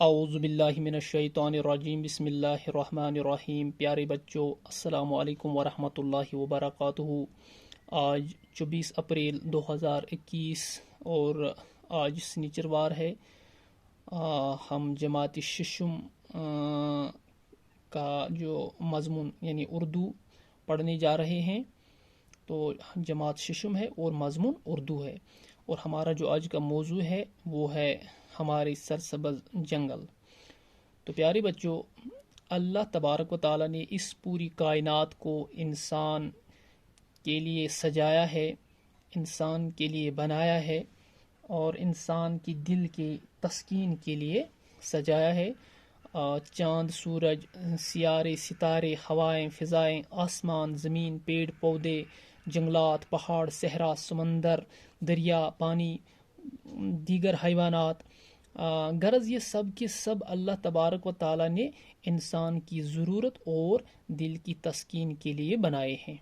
اعوذ باللہ من الشیطان الرجیم بسم اللہ الرحمن الرحیم۔ پیارے بچوں، السلام علیکم ورحمۃ اللہ وبرکاتہ۔ آج 24 اپریل 2021 اور آج سنیچروار ہے۔ ہم جماعت ششم کا جو مضمون یعنی اردو پڑھنے جا رہے ہیں۔ تو جماعت ششم ہے اور مضمون اردو ہے، اور ہمارا جو آج کا موضوع ہے وہ ہے ہمارے سرسبز جنگل۔ تو پیارے بچوں، اللہ تبارک و تعالیٰ نے اس پوری کائنات کو انسان کے لیے سجایا ہے، انسان کے لیے بنایا ہے، اور انسان کی دل کے تسکین کے لیے سجایا ہے۔ چاند، سورج، سیارے، ستارے، ہوائیں، فضائیں، آسمان، زمین، پیڑ پودے، جنگلات، پہاڑ، صحرا، سمندر، دریا، پانی، دیگر حیوانات، غرض یہ سب کے سب اللہ تبارک و تعالیٰ نے انسان کی ضرورت اور دل کی تسکین کے لیے بنائے ہیں۔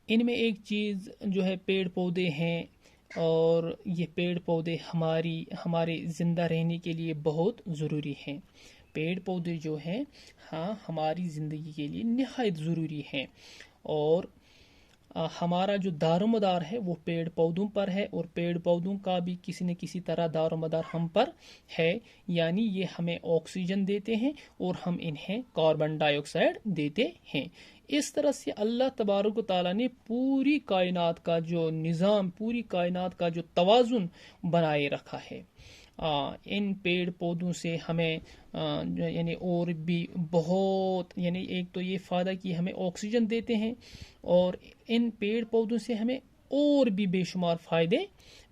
ان میں ایک چیز جو ہے پیڑ پودے ہیں، اور یہ پیڑ پودے ہمارے زندہ رہنے کے لیے بہت ضروری ہیں۔ پیڑ پودے جو ہیں ہماری زندگی کے لیے نہایت ضروری ہیں، اور ہمارا جو دار و مدار ہے وہ پیڑ پودوں پر ہے، اور پیڑ پودوں کا بھی کسی نہ کسی طرح دار و مدار ہم پر ہے، یعنی یہ ہمیں آکسیجن دیتے ہیں اور ہم انہیں کاربن ڈائی آکسائڈ دیتے ہیں۔ اس طرح سے اللہ تبارک و تعالیٰ نے پوری کائنات کا جو نظام، پوری کائنات کا جو توازن بنائے رکھا ہے۔ ان پیڑ پودوں سے ہمیں یعنی اور بھی بہت، یعنی ایک تو یہ فائدہ کہ ہمیں آکسیجن دیتے ہیں، اور ان پیڑ پودوں سے ہمیں اور بھی بے شمار فائدے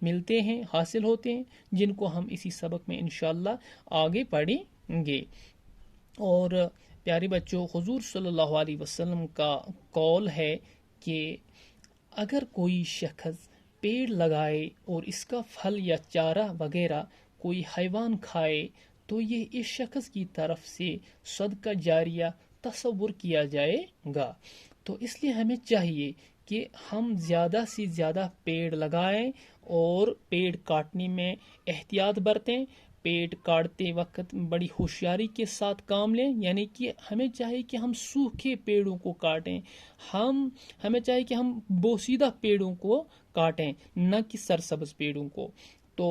ملتے ہیں، حاصل ہوتے ہیں، جن کو ہم اسی سبق میں انشاءاللہ آگے پڑھیں گے۔ اور پیارے بچوں، حضور صلی اللہ علیہ وسلم کا قول ہے کہ اگر کوئی شخص پیڑ لگائے اور اس کا پھل یا چارہ وغیرہ کوئی حیوان کھائے تو یہ اس شخص کی طرف سے صدقہ جاریہ تصور کیا جائے گا۔ تو اس لیے ہمیں چاہیے کہ ہم زیادہ سے زیادہ پیڑ لگائیں اور پیڑ کاٹنے میں احتیاط برتیں۔ پیڑ کاٹتے وقت بڑی ہوشیاری کے ساتھ کام لیں، یعنی کہ ہمیں چاہیے کہ ہم سوکھے پیڑوں کو کاٹیں، ہمیں چاہیے کہ ہم بوسیدہ پیڑوں کو کاٹیں، نہ کہ سرسبز پیڑوں کو۔ تو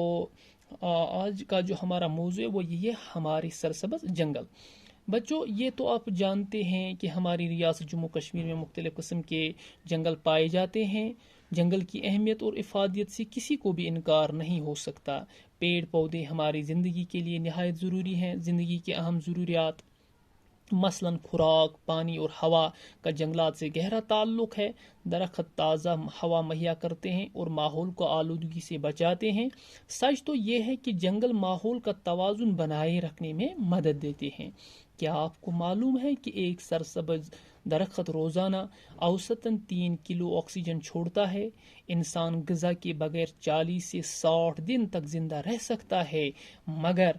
آج کا جو ہمارا موضوع ہے وہ یہ ہے ہمارے سرسبز جنگل۔ بچوں، یہ تو آپ جانتے ہیں کہ ہماری ریاست جموں کشمیر میں مختلف قسم کے جنگل پائے جاتے ہیں۔ جنگل کی اہمیت اور افادیت سے کسی کو بھی انکار نہیں ہو سکتا۔ پیڑ پودے ہماری زندگی کے لیے نہایت ضروری ہیں۔ زندگی کے اہم ضروریات مثلاً خوراک، پانی اور ہوا کا جنگلات سے گہرا تعلق ہے۔ درخت تازہ ہوا مہیا کرتے ہیں اور ماحول کو آلودگی سے بچاتے ہیں۔ سچ تو یہ ہے کہ جنگل ماحول کا توازن بنائے رکھنے میں مدد دیتے ہیں۔ کیا آپ کو معلوم ہے کہ ایک سرسبز درخت روزانہ اوسطاً 3 کلو آکسیجن چھوڑتا ہے؟ انسان غذا کے بغیر 40 سے 60 دن تک زندہ رہ سکتا ہے، مگر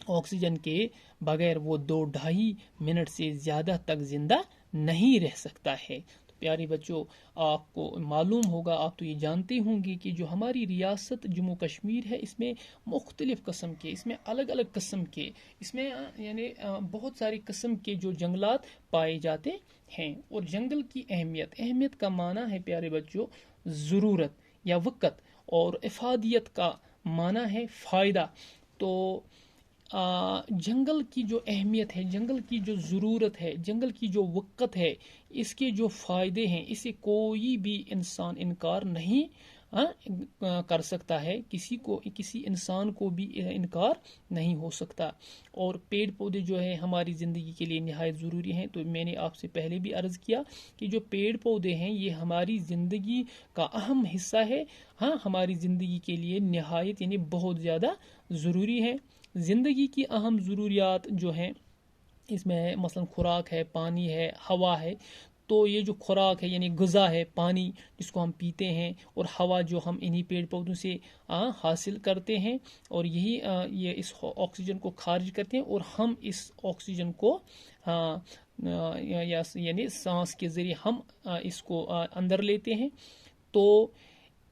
آکسیجن کے بغیر وہ 2-2.5 منٹ سے زیادہ تک زندہ نہیں رہ سکتا ہے۔ تو پیارے بچوں، آپ کو معلوم ہوگا، آپ تو یہ جانتے ہوں گے کہ جو ہماری ریاست جموں کشمیر ہے، اس میں مختلف قسم کے، اس میں الگ الگ قسم کے، اس میں یعنی بہت ساری قسم کے جو جنگلات پائے جاتے ہیں۔ اور جنگل کی اہمیت کا معنی ہے پیارے بچوں ضرورت یا وقت، اور افادیت کا معنی ہے فائدہ۔ تو جنگل کی جو اہمیت ہے، جنگل کی جو ضرورت ہے، جنگل کی جو وقت ہے، اس کے جو فائدے ہیں، اسے کوئی بھی انسان انکار نہیں کر سکتا ہے، کسی انسان کو بھی انکار نہیں ہو سکتا۔ اور پیڑ پودے جو ہیں ہماری زندگی کے لیے نہایت ضروری ہیں۔ تو میں نے آپ سے پہلے بھی عرض کیا کہ جو پیڑ پودے ہیں یہ ہماری زندگی کا اہم حصہ ہے، ہماری زندگی کے لیے نہایت یعنی بہت زیادہ ضروری ہے۔ زندگی کی اہم ضروریات جو ہیں اس میں مثلا خوراک ہے، پانی ہے، ہوا ہے۔ تو یہ جو خوراک ہے یعنی غذا ہے، پانی جس کو ہم پیتے ہیں، اور ہوا جو ہم انہی پیڑ پودوں سے حاصل کرتے ہیں، اور یہ اس آکسیجن کو خارج کرتے ہیں، اور ہم اس آکسیجن کو یعنی سانس کے ذریعے ہم اس کو اندر لیتے ہیں۔ تو